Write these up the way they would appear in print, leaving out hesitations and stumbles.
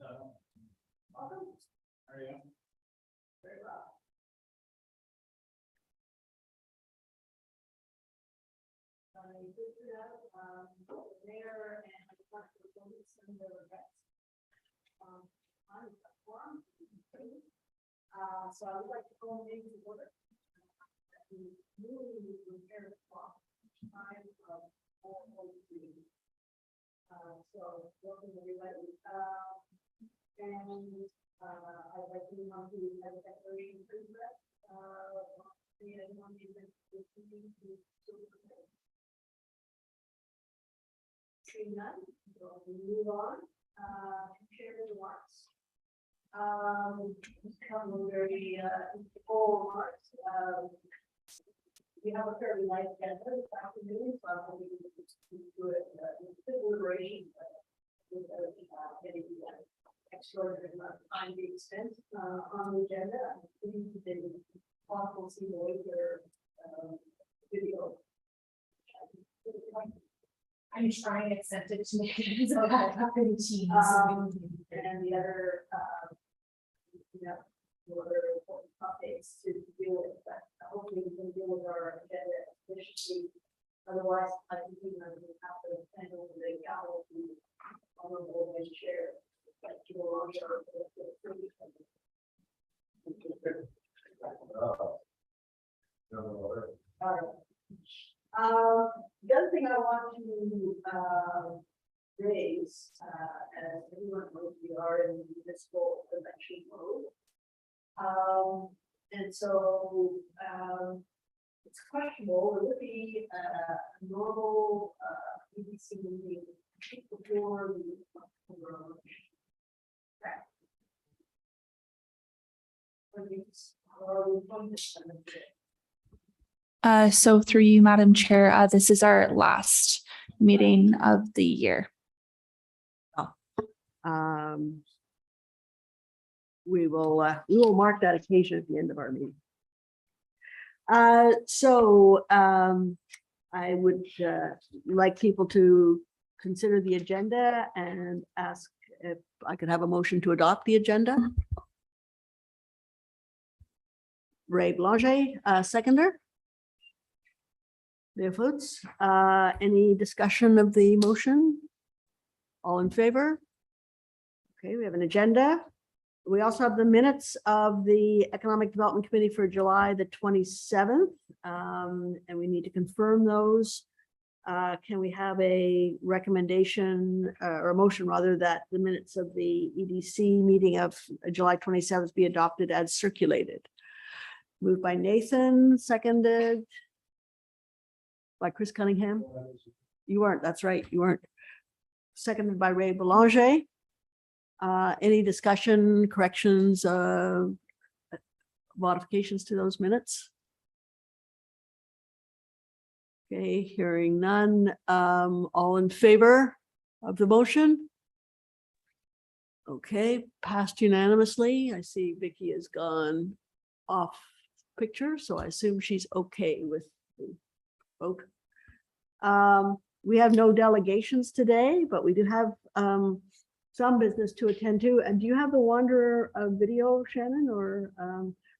Welcome. How are you? Very well. I figured out the mayor and I talked to the police and their regrets. On the forum. So I would like to call the meeting to order. We really prepare the clock time of 4:03. So welcome everybody. And I'd like to move on to have a declaration for the rest. Seeing none, we'll move on. Share the remarks. Come very full remarks. We have a fairly light agenda this afternoon, so I'm hoping we can do it in deliberation. Getting extraordinary amount of time being spent on the agenda. I'm pleased that it's possible to see the later video. I'm trying to accept it to me. So I have the teams. And the other, other important topics to deal with, but hopefully we can deal with our agenda efficiently. Otherwise, I think we have to handle the gavel to honorable vice chair. The other thing I want to raise, as everyone knows, we are in municipal election mode. And so it's questionable, would it be a normal EDC meeting before the So through you, Madam Chair, this is our last meeting of the year. We will mark that occasion at the end of our meeting. I would like people to consider the agenda and ask if I could have a motion to adopt the agenda. Ray Blanger, seconder. Barefoots. Any discussion of the motion? All in favor? Okay, we have an agenda. We also have the minutes of the Economic Development Committee for July the 27th, and we need to confirm those. Can we have a recommendation or a motion rather that the minutes of the EDC meeting of July 27th be adopted as circulated? Moved by Nathan, seconded by Chris Cunningham. You weren't, that's right, you weren't. Seconded by Ray Belanger. Any discussion, corrections, modifications to those minutes? Okay, hearing none. All in favor of the motion? Okay, passed unanimously. I see Vicky has gone off picture, so I assume she's okay with the vote. We have no delegations today, but we do have some business to attend to. And do you have the Wanderer video, Shannon? Or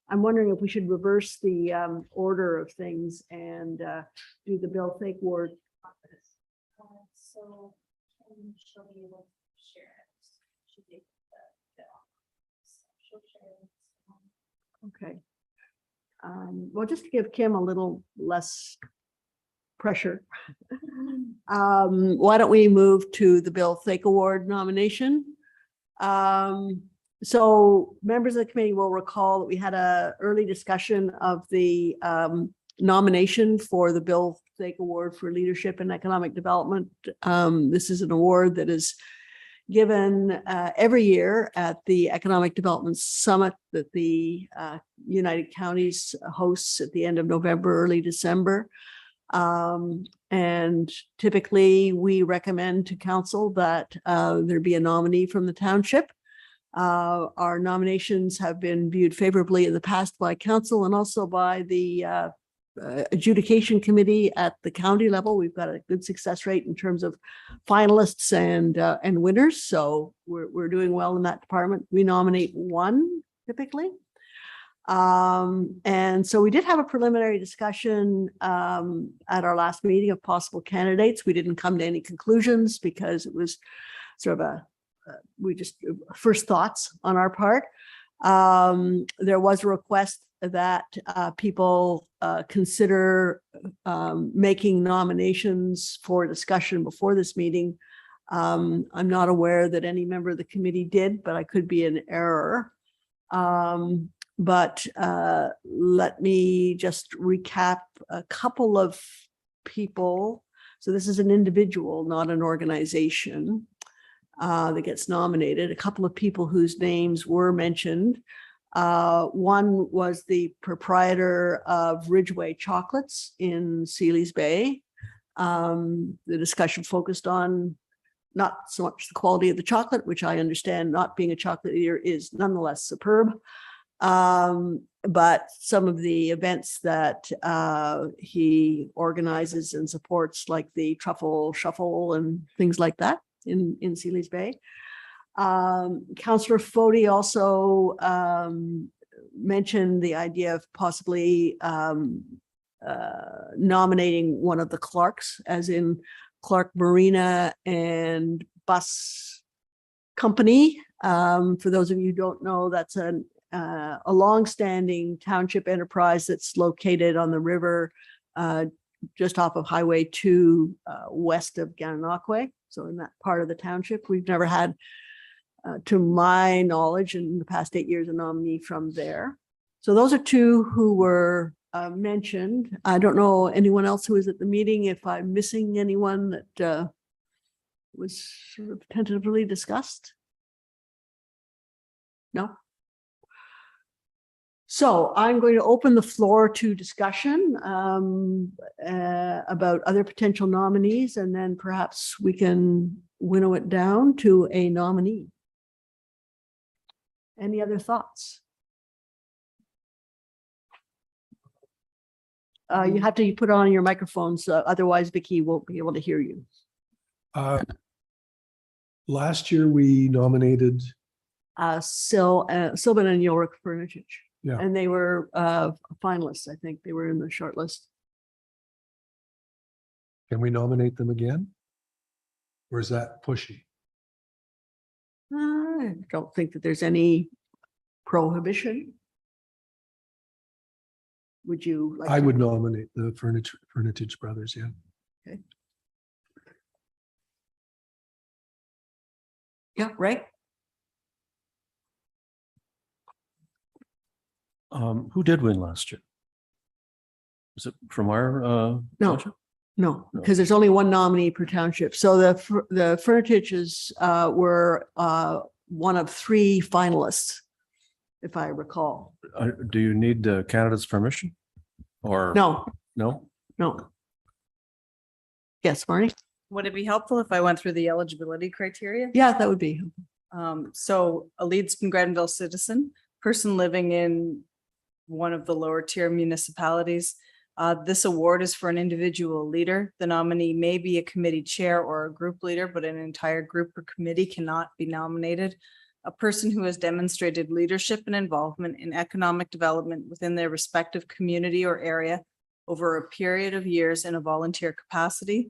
I'm wondering if we should reverse the order of things and do the Bill Fake Ward. So she'll be able to share it. She'll be she'll share it. Okay. Well, just to give Kim a little less pressure, why don't we move to the Bill Fake Award nomination? So members of the committee will recall that we had an early discussion of the nomination for the Bill Fake Award for Leadership and Economic Development. This is an award that is given every year at the Economic Development Summit that the United Counties hosts at the end of November, early December. And typically we recommend to council that there be a nominee from the township. Our nominations have been viewed favorably in the past by council and also by the adjudication committee at the county level. We've got a good success rate in terms of finalists and winners. So we're doing well in that department. We nominate one typically. And so we did have a preliminary discussion at our last meeting of possible candidates. We didn't come to any conclusions because it was sort of we just first thoughts on our part. There was a request that people consider making nominations for discussion before this meeting. I'm not aware that any member of the committee did, but I could be in error. But let me just recap a couple of people. So this is an individual, not an organization, that gets nominated. A couple of people whose names were mentioned. One was the proprietor of Ridgeway Chocolates in Sealy's Bay. The discussion focused on not so much the quality of the chocolate, which I understand, not being a chocolatier, is nonetheless superb. But some of the events that he organizes and supports, like the Truffle Shuffle and things like that in Sealy's Bay. Councillor Foti also mentioned the idea of possibly nominating one of the Clarks, as in Clark Marina and Bus Company. For those of you who don't know, that's a long-standing township enterprise that's located on the river just off of Highway 2 west of Gananoque. So in that part of the township, we've never had, to my knowledge, in the past 8 years, a nominee from there. So those are two who were mentioned. I don't know anyone else who was at the meeting, if I'm missing anyone that was sort of tentatively discussed. No? So I'm going to open the floor to discussion about other potential nominees, and then perhaps we can winnow it down to a nominee. Any other thoughts? You have to put on your microphones, otherwise Vicky won't be able to hear you. Last year we nominated. Sylvan and Yorick Furniture. Yeah. And they were finalists. I think they were in the short list. Can we nominate them again? Or is that pushy? I don't think that there's any prohibition. Would you like I to? would nominate the Furniture Brothers, yeah. Okay. Yeah, right. Who did win last year? Was it from our? No, township? no, No. because there's only one nominee per township. So the Furnitages were one of 3 finalists, if I recall. Do you need the candidate's permission? Or? No, No? no. Yes, Marnie? Would it be helpful if I went through the eligibility criteria? Yeah, that would be. So a Leeds-Grenville citizen, person living in one of the lower tier municipalities. This award is for an individual leader. The nominee may be a committee chair or a group leader, but an entire group or committee cannot be nominated. A person who has demonstrated leadership and involvement in economic development within their respective community or area over a period of years in a volunteer capacity,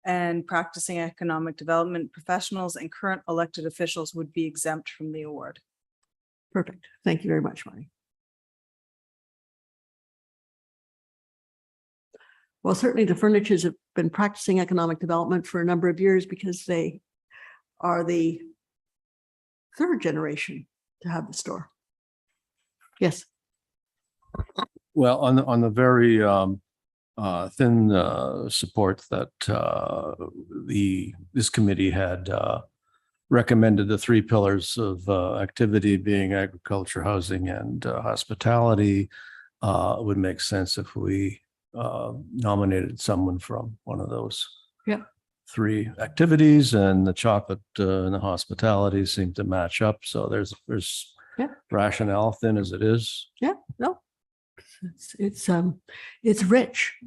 and practicing economic development professionals and current elected officials would be exempt from the award. Perfect. Thank you very much, Marnie. Well, certainly the Furnitures have been practicing economic development for a number of years because they are the 3rd generation to have the store. Yes. Well, on the very thin support that this committee had recommended, the 3 pillars of activity being agriculture, housing, and hospitality, it would make sense if we nominated someone from one of those. Yeah. 3 activities, and the chocolate and the hospitality seem to match up. So there's Yeah. rationale, thin as it is. Yeah, no. It's rich.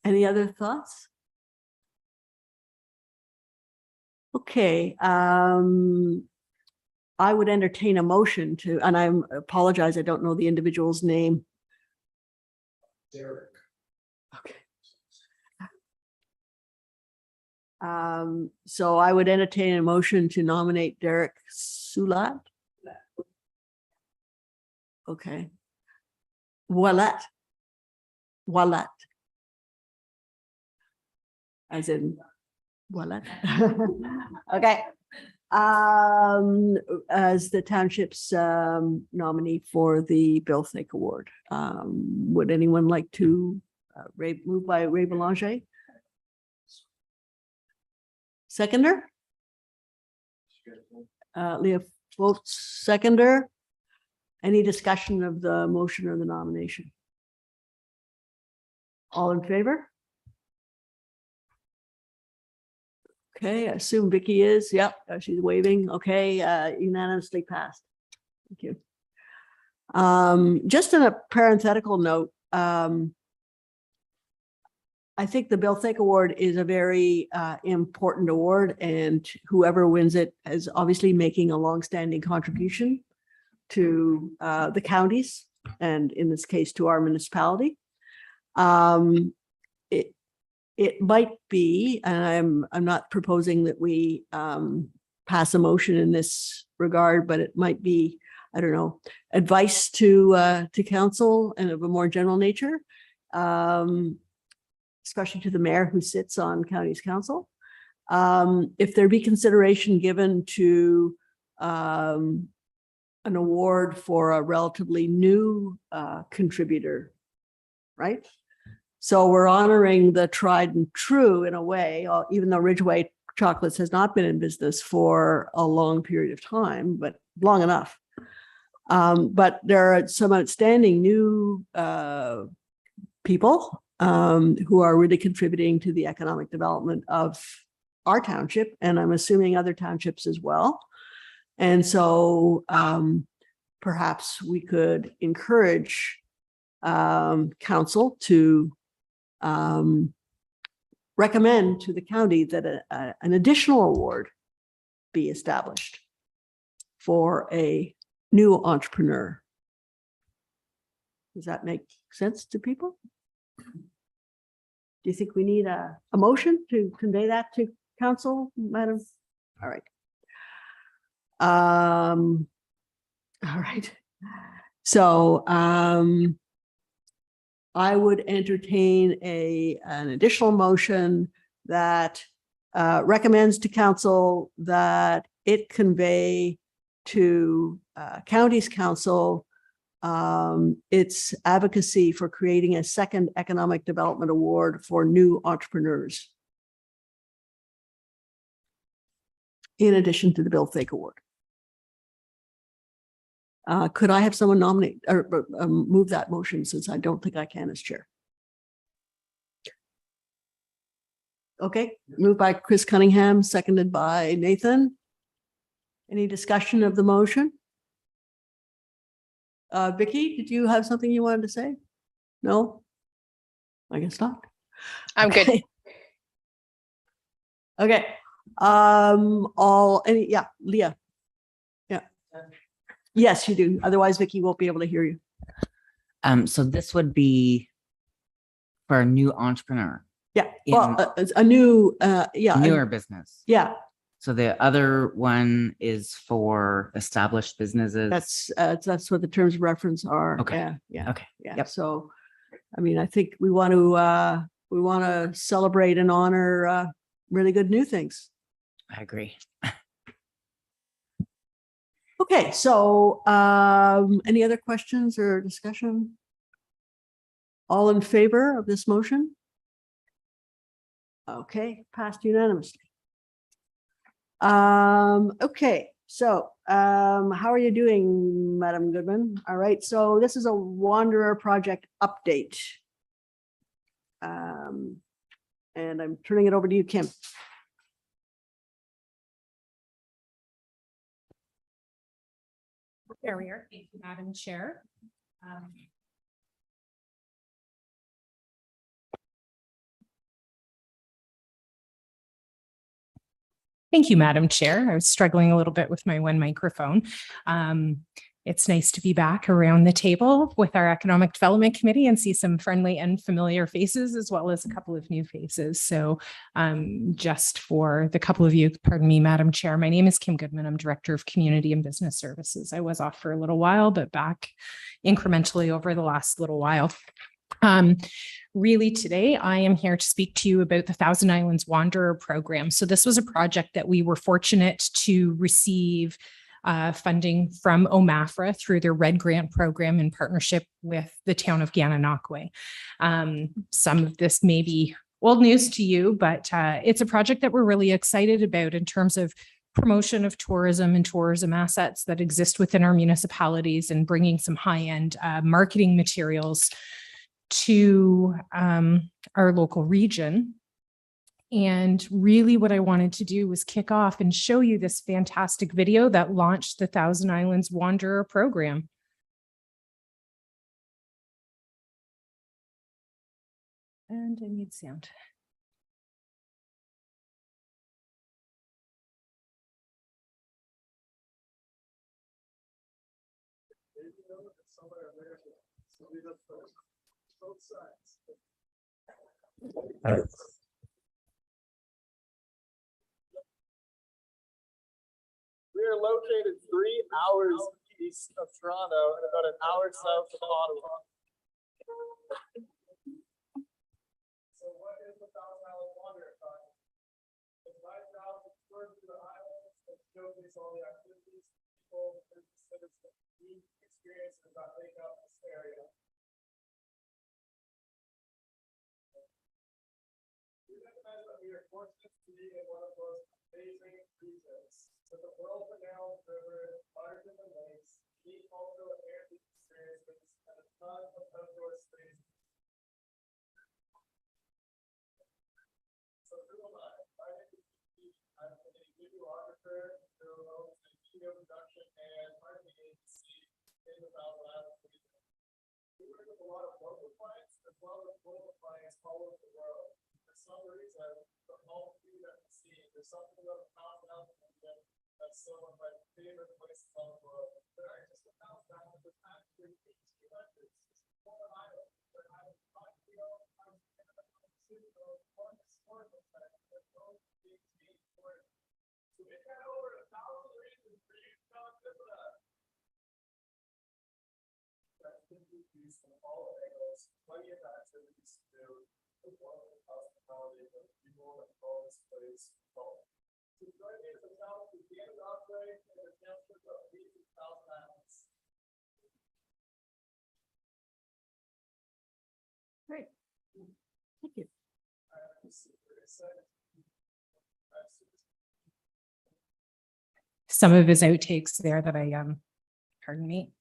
Any other thoughts? Okay, I would entertain a motion to, and I apologize, I don't know the individual's name. Derek. Okay. So I would entertain a motion to nominate Derek Sulat. Okay. Wallet. As in wallet. Okay. As the township's nominee for the Bill Thake Award. Would anyone like to move by Ray Belanger? Seconder? Leah votes seconder. Any discussion of the motion or the nomination? All in favor? Okay, I assume Vicky is. Yep, she's waving. Okay, unanimously passed. Thank you. Just on a parenthetical note, I think the Bill Thake Award is a very important award, and whoever wins it is obviously making a longstanding contribution to the counties, and in this case, to our municipality. It might be, and I'm not proposing that we pass a motion in this regard, but it might be, I don't know, advice to council and of a more general nature, especially to the mayor who sits on county's council. If there be consideration given to an award for a relatively new contributor, right? So we're honoring the tried and true in a way, even though Ridgeway Chocolates has not been in business for a long period of time, but long enough. But there are some outstanding new people who are really contributing to the economic development of our township, and I'm assuming other townships as well. And so perhaps we could encourage council to recommend to the county that an additional award be established for a new entrepreneur. Does that make sense to people? Do you think we need a motion to convey that to council, madam? All right. All right. So I would entertain an additional motion that recommends to council that it convey to county's council its advocacy for creating a second economic development award for new entrepreneurs, in addition to the Bill Thake Award. Could I have someone nominate or move that motion, since I don't think I can as chair? Okay, moved by Chris Cunningham, seconded by Nathan. Any discussion of the motion? Vicky, did you have something you wanted to say? No? I guess not. I'm good. Okay. Yeah, Leah. Yeah. Yes, you do. Otherwise, Vicky won't be able to hear you. So this would be for a new entrepreneur, Yeah. Well, a new, yeah. newer business. Yeah, So the other one is for established businesses. that's what the terms of reference are. Okay. Yeah, yeah. Okay. Yeah. Yep. So, I mean, I think we want to celebrate and honor really good new things. I agree. Okay, so any other questions or discussion? All in favor of this motion? Okay, passed unanimously. Okay, so how are you doing, Madam Goodman? All right, so this is a Wanderer project update. And I'm turning it over to you, Kim. Barrier. Thank you, Madam Chair. Thank you, Madam Chair. I was struggling a little bit with my one microphone. It's nice to be back around the table with our Economic Development Committee and see some friendly and familiar faces, as well as a couple of new faces. So just for the couple of you, pardon me, Madam Chair, my name is Kim Goodman. I'm Director of Community and Business Services. I was off for a little while, but back incrementally over the last little while. Really today, I am here to speak to you about the Thousand Islands Wanderer program. So this was a project that we were fortunate to receive funding from OMAFRA through their Red Grant program in partnership with the town of Gananoque. Some of this may be old news to you, but it's a project that we're really excited about in terms of promotion of tourism and tourism assets that exist within our municipalities and bringing some high-end marketing materials to our local region. And really what I wanted to do was kick off and show you this fantastic video that launched the Thousand Islands Wanderer program. And I need sound. We are located 3 hours east of Toronto and about an hour south of Ottawa. So what is the Thousand Islands Wanderer Project? It's my job to tour through the islands and showcase all the activities, people, businesses, and unique experiences that make up this area. We recognize that we are fortunate to be in one of those amazing regions. With the world-renowned river, larger than lakes, unique cultural and heritage experiences, and a ton of outdoor spaces. So who am I? My name is Steve. I'm a videographer, journalist, and video production and marketing agency in the Thousand Islands region. We work with a lot of local clients as well as global clients all over the world. For some reason, the multitude that we see, there's something about the Thousand Islands region that's still one of my favorite places on the world. There are just a thousand islands with actually 18 countries. It's one island. There are islands of Montreal, islands of Canada, one historical site that both being important. So we've got over 1,000 reasons for you to come visit us. That's been used from all angles, plenty of activities to do, as well as hospitality of people that call this place home. So join me as a town to be able to operate in the township of these Thousand Islands. Great. Thank you. I'm super excited. Some of his outtakes there that I, pardon me,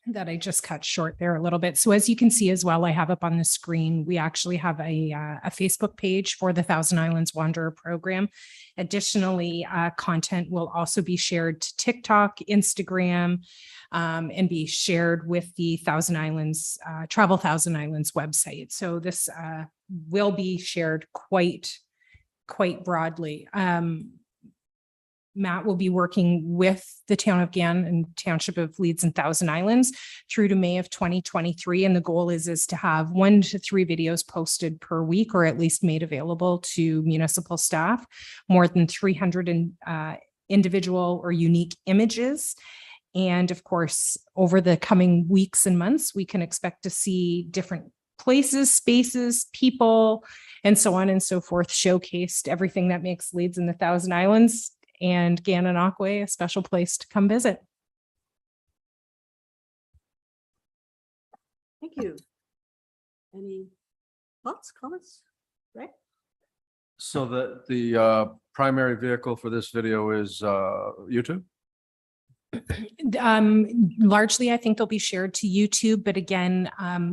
that I just cut short there a little bit. So as you can see as well, I have up on the screen, we actually have a Facebook page for the Thousand Islands Wanderer program. Additionally, content will also be shared to TikTok, Instagram, and be shared with the Thousand Islands, Travel Thousand Islands website. So this will be shared quite broadly. Matt will be working with the town of Gann and Township of Leeds and Thousand Islands through to May of 2023. And the goal is to have 1 to 3 videos posted per week, or at least made available to municipal staff, more than 300 individual or unique images. And of course, over the coming weeks and months, we can expect to see different places, spaces, people, and so on and so forth showcased, everything that makes Leeds and the Thousand Islands and Gananoque a special place to come visit. Thank you. Any thoughts, comments? Right? So the primary vehicle for this video is YouTube? Largely, I think they'll be shared to YouTube, but again,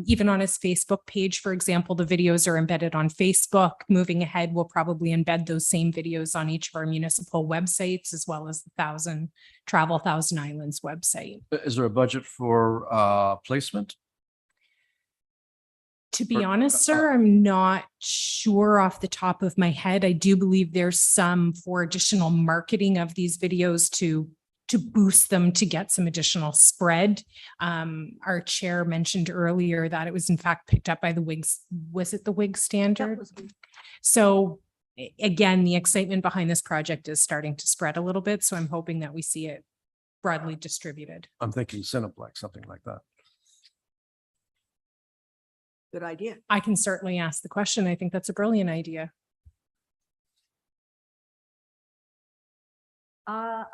even on his Facebook page, for example, the videos are embedded on Facebook. Moving ahead, we'll probably embed those same videos on each of our municipal websites, as well as the Thousand Islands website. Is there a budget for placement? To be Or- honest, sir, I'm not sure off the top of my head. I do believe there's some for additional marketing of these videos to boost them, to get some additional spread. Our chair mentioned earlier that it was in fact picked up by the WIGS. Was it the WIGS standard? So again, the excitement behind this project is starting to spread a little bit. So I'm hoping that we see it broadly distributed. I'm thinking Cineplex, something like that. Good idea. I can certainly ask the question. I think that's a brilliant idea.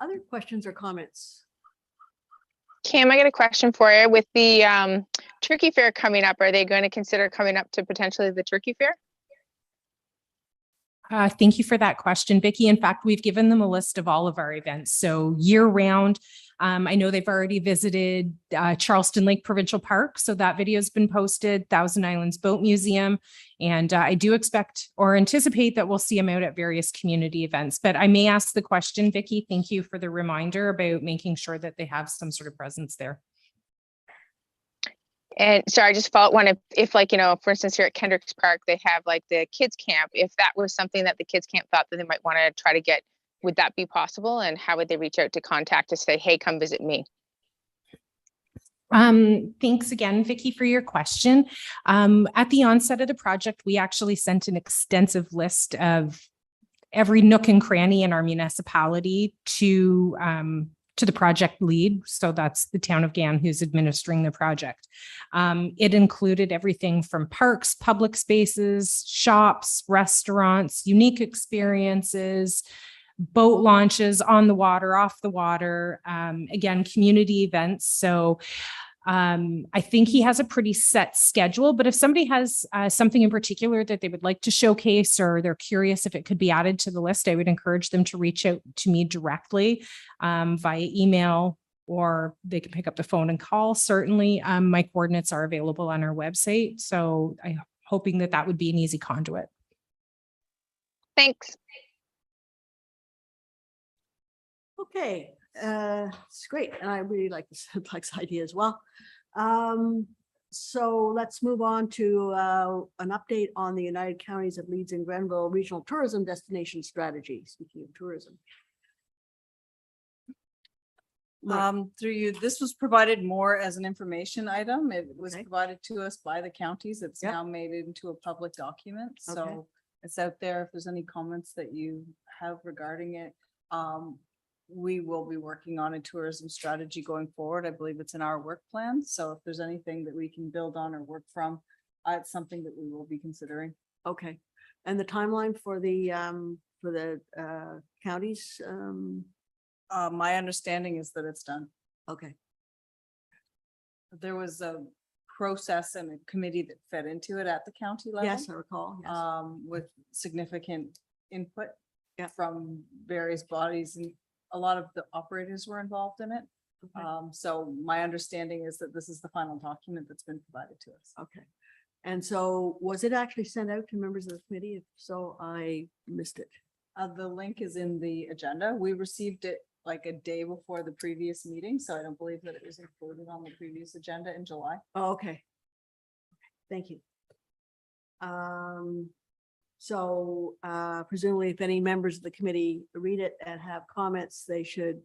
Other questions or comments? Cam, I got a question for you. With the Turkey Fair coming up, are they going to consider coming up to potentially the Turkey Fair? Thank you for that question, Vicki. In fact, we've given them a list of all of our events. So year round, I know they've already visited Charleston Lake Provincial Park. So that video has been posted, Thousand Islands Boat Museum. And I do expect or anticipate that we'll see them out at various community events. But I may ask the question, Vicki. Thank you for the reminder about making sure that they have some sort of presence there. And sorry, I just follow one. If like, you know, for instance, here at Kendricks Park, they have like the kids camp. If that was something that the kids camp thought that they might want to try to get, would that be possible? And how would they reach out to contact to say, hey, come visit me? Thanks again, Vicki, for your question. At the onset of the project, we actually sent an extensive list of every nook and cranny in our municipality to the project lead. So that's the town of Gann who's administering the project. It included everything from parks, public spaces, shops, restaurants, unique experiences, boat launches on the water, off the water, again, community events. So I think he has a pretty set schedule, but if somebody has something in particular that they would like to showcase, or they're curious if it could be added to the list, I would encourage them to reach out to me directly via email, or they can pick up the phone and call. Certainly, my coordinates are available on our website. So I'm hoping that that would be an easy conduit. Thanks. Okay, it's great. And I really like the Cineplex idea as well. So let's move on to an update on the United Counties of Leeds and Grenville Regional Tourism Destination Strategy. Speaking of tourism. Through you, this was provided more as an information item. It was Okay. provided to us by the counties. It's Yep. now made into a public document. Okay. So it's out there. If there's any comments that you have regarding it, we will be working on a tourism strategy going forward. I believe it's in our work plan. So if there's anything that we can build on or work from, it's something that we will be considering. Okay, and the timeline for the counties? My understanding is that it's done. Okay, There was a process and a committee that fed into it at the county level. yes, I recall. Yes. With significant input Yeah. from various bodies, and a lot of the operators were involved in it. Okay. So my understanding is that this is the final document that's been provided to us. Okay. And so was it actually sent out to members of the committee? If so, I missed it. The link is in the agenda. We received it like a day before the previous meeting, so I don't believe that it was included on the previous agenda in July. Oh, okay. Thank you. So presumably if any members of the committee read it and have comments, they should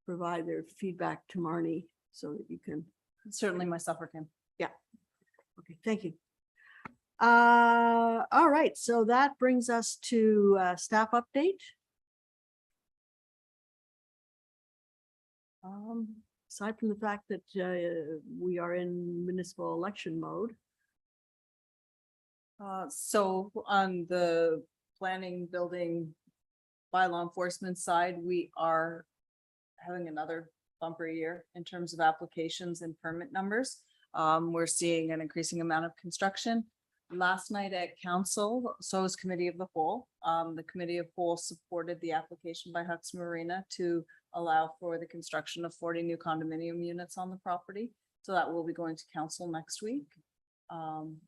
provide their feedback to Marnie so that you can. Certainly myself or Kim. Okay, thank you. All right, so that brings us to staff update. Aside from the fact that we are in municipal election mode. So on the planning, building, bylaw enforcement side, we are having another bumper year in terms of applications and permit numbers. We're seeing an increasing amount of construction. last night at council, so was committee of the whole. The committee of whole supported the application by Hux Marina to allow for the construction of 40 new condominium units on the property. So that will be going to council next week.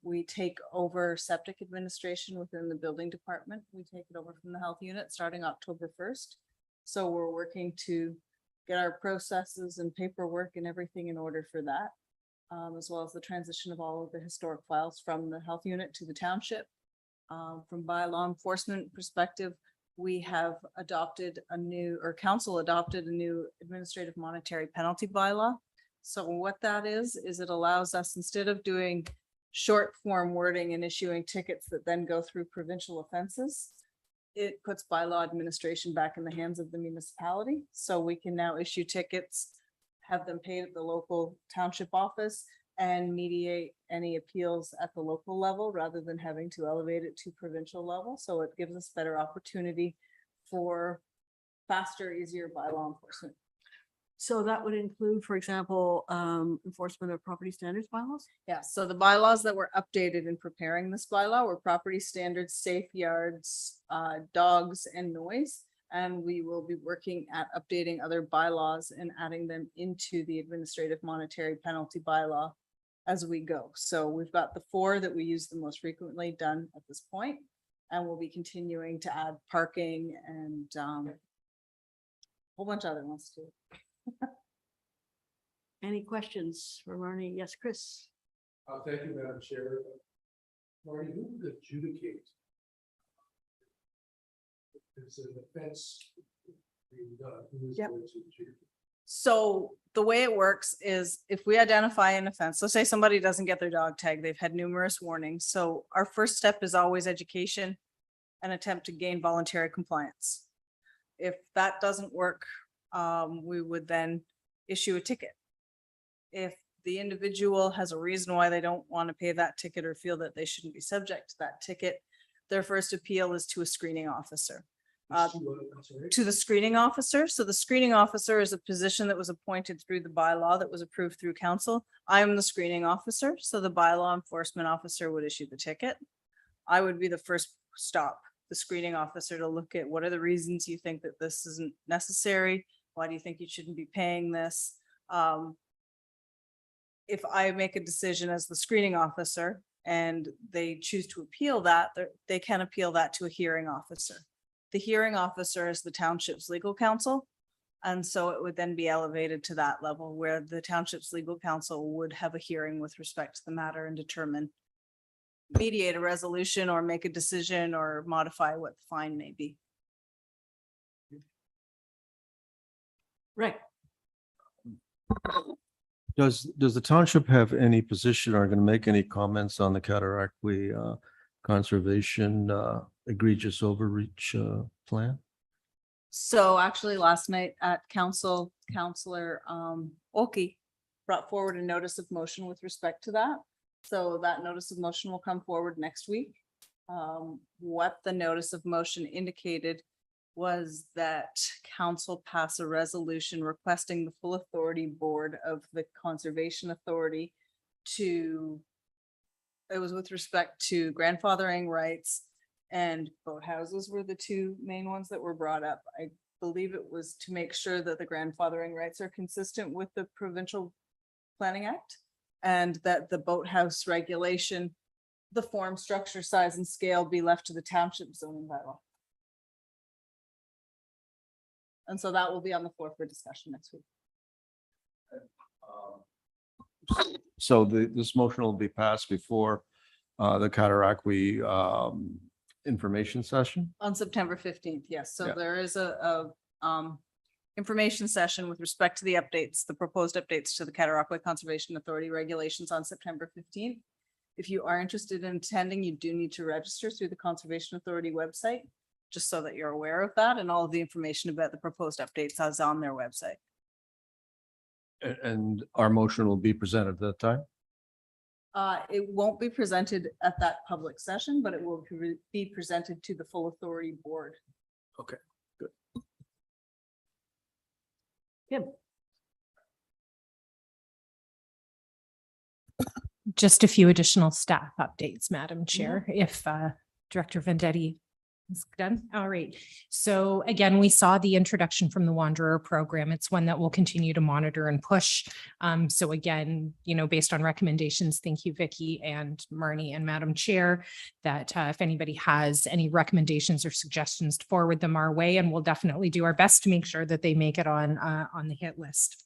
We take over septic administration within the building department. We take it over from the health unit starting October 1st. So we're working to get our processes and paperwork and everything in order for that. As well as the transition of all of the historic files from the health unit to the township. From bylaw enforcement perspective, we have adopted a new, or council adopted a new administrative monetary penalty bylaw. So what that is it allows us, instead of doing short form wording and issuing tickets that then go through provincial offenses, it puts bylaw administration back in the hands of the municipality. So we can now issue tickets, have them paid at the local township office, and mediate any appeals at the local level rather than having to elevate it to provincial level. So it gives us better opportunity for faster, easier bylaw enforcement. So that would include, for example, enforcement of property standards bylaws? Yeah, so the bylaws that were updated in preparing this bylaw were property standards, safe yards, dogs, and noise. And we will be working at updating other bylaws and adding them into the administrative monetary penalty bylaw as we go. So we've got the 4 that we use the most frequently done at this point, and we'll be continuing to add parking and a whole bunch of other ones too. Any questions for Marnie? Yes, Chris? Thank you, Madam Chair. Marty, who would adjudicate? It's an offense being done. Who is Yep. going to adjudicate? So the way it works is if we identify an offense, so say somebody doesn't get their dog tag, they've had numerous warnings. So our first step is always education and attempt to gain voluntary compliance. If that doesn't work, we would then issue a ticket. If the individual has a reason why they don't want to pay that ticket or feel that they shouldn't be subject to that ticket, their first appeal is to a screening officer. I'm sorry. To the screening officer. So the screening officer is a position that was appointed through the bylaw that was approved through council. I am the screening officer, so the bylaw enforcement officer would issue the ticket. I would be the first stop, the screening officer, to look at what are the reasons you think that this isn't necessary? Why do you think you shouldn't be paying this? If I make a decision as the screening officer and they choose to appeal that, they can appeal that to a hearing officer. The hearing officer is the township's legal counsel. And so it would then be elevated to that level where the township's legal counsel would have a hearing with respect to the matter and determine, mediate a resolution or make a decision or modify what the fine may be. Right. Does the township have any position or going to make any comments on the Cataraqui conservation egregious overreach plan? So actually last night at council, Councillor Oki brought forward a notice of motion with respect to that. So that notice of motion will come forward next week. What the notice of motion indicated was that council pass a resolution requesting the full authority board of the Conservation Authority to, it was with respect to grandfathering rights and boathouses were the 2 main ones that were brought up. I believe it was to make sure that the grandfathering rights are consistent with the Provincial Planning Act and that the boathouse regulation, the form, structure, size, and scale be left to the township zoning bylaw. And so that will be on the floor for discussion next week. So this motion will be passed before the Cataraqui information session? On September 15th, yes. So Yeah. there is a information session with respect to the updates, the proposed updates to the Cataraqui Conservation Authority regulations on September 15th. If you are interested in attending, you do need to register through the Conservation Authority website, just so that you're aware of that, and all of the information about the proposed updates is on their website. And our motion will be presented at that time? It won't be presented at that public session, but it will be presented to the full authority board. Okay, good. Kim? Just a few additional staff updates, Madam Chair, if Director Vendetti is done. All right. So again, we saw the introduction from the Wanderer program. It's one that we'll continue to monitor and push. So again, based on recommendations, thank you, Vicky and Marnie and Madam Chair, that if anybody has any recommendations or suggestions, to forward them our way, and we'll definitely do our best to make sure that they make it on the hit list.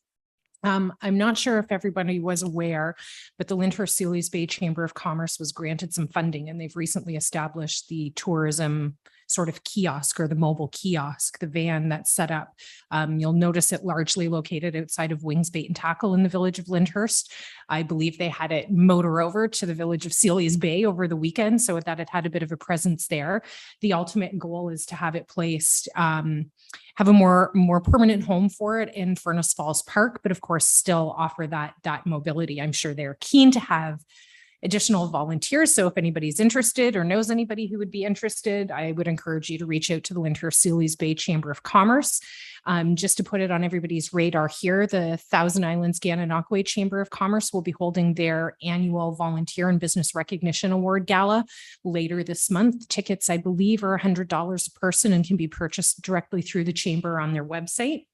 I'm not sure if everybody was aware, but the Lyndhurst Sealy's Bay Chamber of Commerce was granted some funding, and they've recently established the tourism sort of kiosk, or the mobile kiosk, the van that's set up. You'll notice it largely located outside of Wings Bait and Tackle in the village of Lyndhurst. I believe they had it motor over to the village of Sealy's Bay over the weekend, so that it had a bit of a presence there. The ultimate goal is to have it placed, have a more permanent home for it in Furnace Falls Park, but of course still offer that mobility. I'm sure they're keen to have additional volunteers. So if anybody's interested or knows anybody who would be interested, I would encourage you to reach out to the Lyndhurst Sealy's Bay Chamber of Commerce. Just to put it on everybody's radar here, the Thousand Islands Gananoque Chamber of Commerce will be holding their annual Volunteer and Business Recognition Award Gala later this month. Tickets, I believe, are $100 a person and can be purchased directly through the chamber on their website.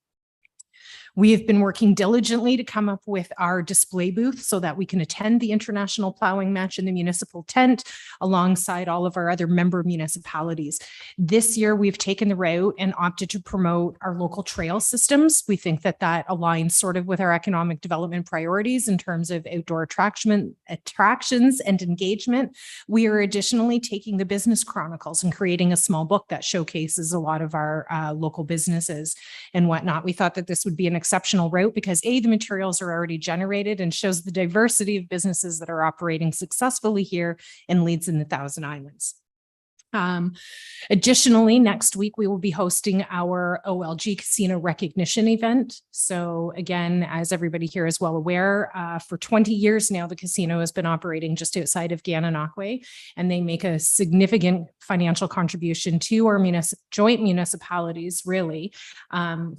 We have been working diligently to come up with our display booth so that we can attend the International Plowing Match in the municipal tent alongside all of our other member municipalities. This year, we've taken the route and opted to promote our local trail systems. We think that aligns sort of with our economic development priorities in terms of outdoor attractions and engagement. We are additionally taking the business chronicles and creating a small book that showcases a lot of our local businesses and whatnot. We thought that this would be an exceptional route because the materials are already generated and shows the diversity of businesses that are operating successfully here in Leeds and the Thousand Islands. Additionally, next week, we will be hosting our OLG Casino Recognition event. So again, as everybody here is well aware, for 20 years now, the casino has been operating just outside of Gananoque, and they make a significant financial contribution to our joint municipalities, really,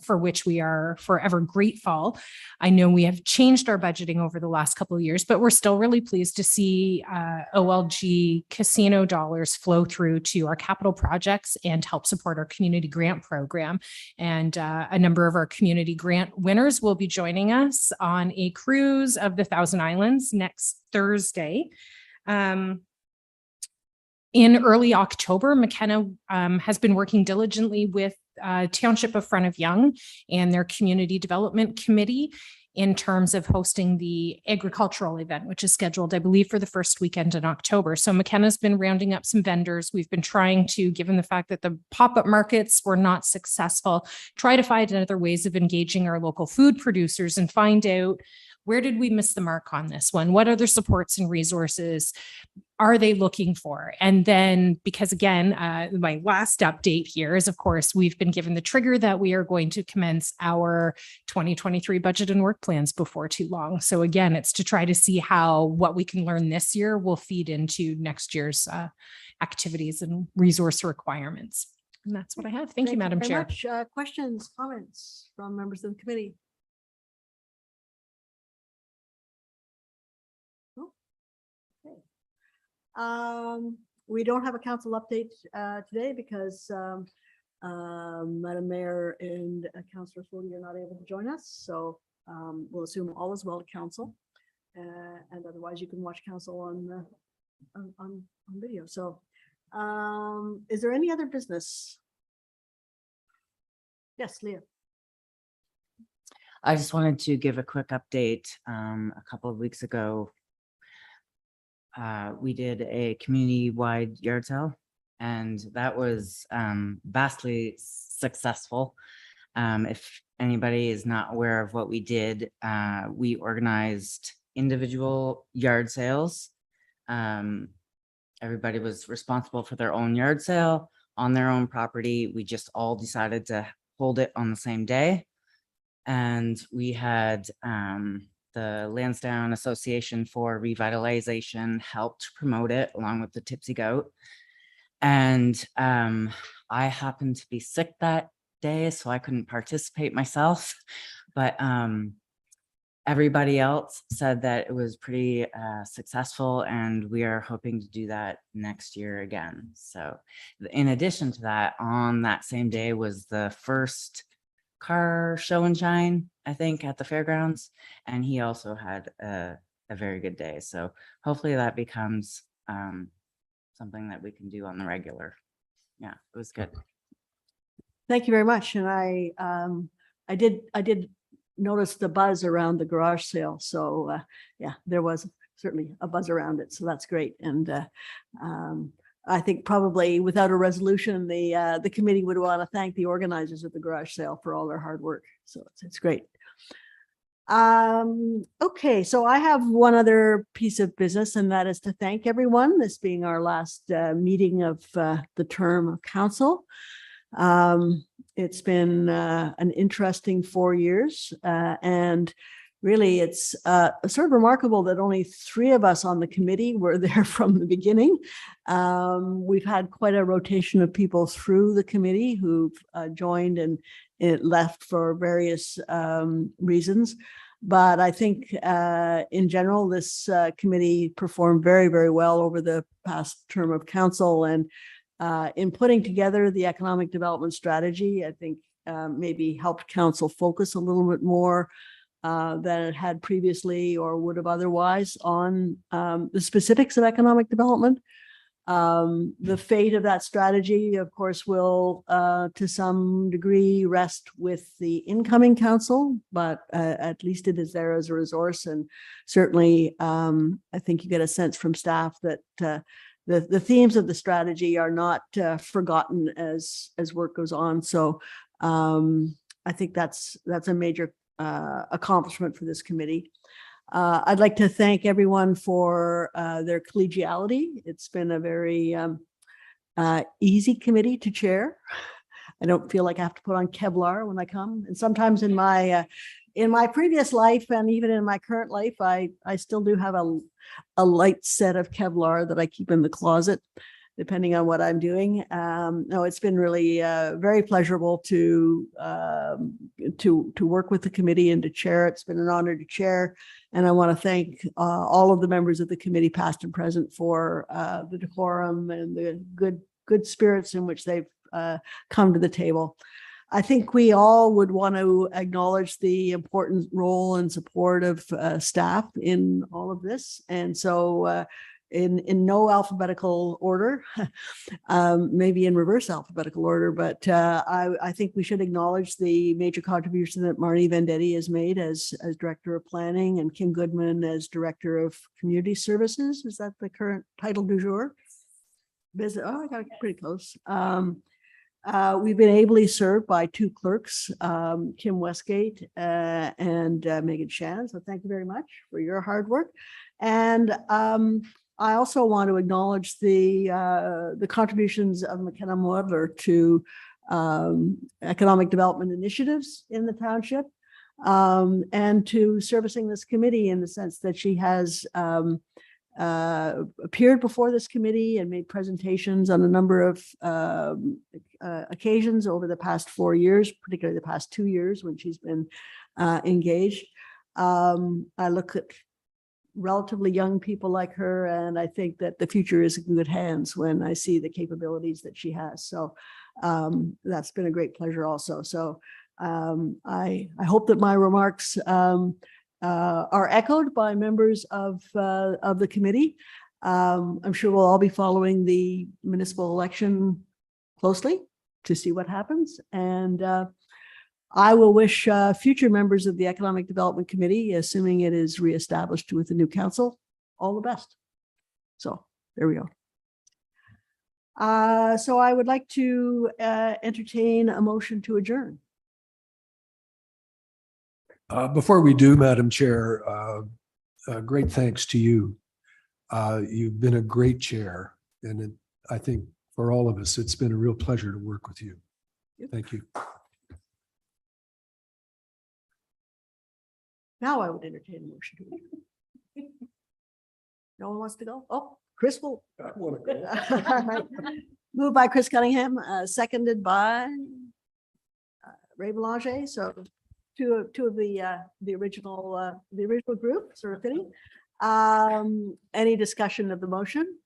for which we are forever grateful. I know we have changed our budgeting over the last couple of years, but we're still really pleased to see OLG casino dollars flow through to our capital projects and help support our community grant program. And a number of our community grant winners will be joining us on a cruise of the Thousand Islands next Thursday. In early October, McKenna has been working diligently with Township of Front of Young and their Community Development Committee in terms of hosting the agricultural event, which is scheduled, I believe, for the first weekend in October. So McKenna's been rounding up some vendors. We've been trying to, given the fact that the pop-up markets were not successful, try to find other ways of engaging our local food producers and find out, where did we miss the mark on this one? What other supports and resources are they looking for? And then, because again, my last update here is, of course, we've been given the trigger that we are going to commence our 2023 budget and work plans before too long. So again, it's to try to see how what we can learn this year will feed into next year's activities and resource requirements. And that's what I have. Thank you, Madam very Chair. much. Questions, comments from members of the committee? We don't have a council update today because Madam Mayor and Councillor Fody are not able to join us. So we'll assume all is well to council, and otherwise you can watch council on video. So is there any other business? Yes, Leah. I just wanted to give a quick update. A couple of weeks ago, we did a community-wide yard sale, and that was vastly successful. If anybody is not aware of what we did, we organized individual yard sales. Everybody was responsible for their own yard sale on their own property. We just all decided to hold it on the same day. And we had the Lansdowne Association for Revitalization helped promote it along with the Tipsy Goat. And I happened to be sick that day, so I couldn't participate myself. But everybody else said that it was pretty successful, and we are hoping to do that next year again. So in addition to that, on that same day was the first car show and shine, I think, at the fairgrounds, and he also had a very good day. So hopefully that becomes something that we can do on the regular. Yeah, it was good. Thank you very much. And I did notice the buzz around the garage sale. So yeah, there was certainly a buzz around it. So that's great. And I think probably without a resolution, the committee would want to thank the organizers of the garage sale for all their hard work. So it's great. Okay, so I have one other piece of business, and that is to thank everyone, this being our last meeting of the term of council. It's been an interesting 4 years, and really it's sort of remarkable that only 3 of us on the committee were there from the beginning. We've had quite a rotation of people through the committee who've joined and it left for various reasons. But I think in general, this committee performed very, very well over the past term of council. And in putting together the economic development strategy, I think maybe helped council focus a little bit more than it had previously or would have otherwise on the specifics of economic development. The fate of that strategy, of course, will to some degree rest with the incoming council, but at least it is there as a resource. And certainly, I think you get a sense from staff that the themes of the strategy are not forgotten as work goes on. So I think that's a major accomplishment for this committee. I'd like to thank everyone for their collegiality. It's been a very easy committee to chair. I don't feel like I have to put on Kevlar when I come. And sometimes in my previous life and even in my current life, I still do have a light set of Kevlar that I keep in the closet, depending on what I'm doing. No, it's been really very pleasurable to work with the committee and to chair. It's been an honor to chair. And I want to thank all of the members of the committee, past and present, for the decorum and the good spirits in which they've come to the table. I think we all would want to acknowledge the important role and support of staff in all of this. And so in no alphabetical order, maybe in reverse alphabetical order, but I think we should acknowledge the major contribution that Marnie Vendetti has made as Director of Planning, and Kim Goodman as Director of Community Services. Is that the current title du jour? Oh, I got it pretty close. We've been ably served by 2 clerks, Kim Westgate and Megan Shan. So thank you very much for your hard work. And I also want to acknowledge the contributions of McKenna Moidler to economic development initiatives in the township, and to servicing this committee in the sense that she has appeared before this committee and made presentations on a number of occasions over the past 4 years, particularly the past 2 years when she's been engaged. I look at relatively young people like her, and I think that the future is in good hands when I see the capabilities that she has. So that's been a great pleasure also. So I hope that my remarks are echoed by members of the committee. I'm sure we'll all be following the municipal election closely to see what happens. And I will wish future members of the Economic Development Committee, assuming it is reestablished with the new council, all the best. So there we go. So I would like to entertain a motion to adjourn. Before we do, Madam Chair, great thanks to you. You've been a great chair, and I think for all of us, it's been a real pleasure to work with you. Thank you. Now I would entertain a motion to adjourn. No one wants to go? Oh, Chris will. I wanna go. Moved by Chris Cunningham, seconded by Ray Belanger. So two of the original group, sort of fitting. Any discussion of the motion?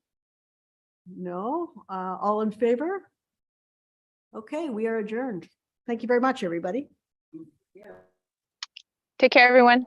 No, all in favor? Okay, we are adjourned. Thank you very much, everybody. Take care, everyone.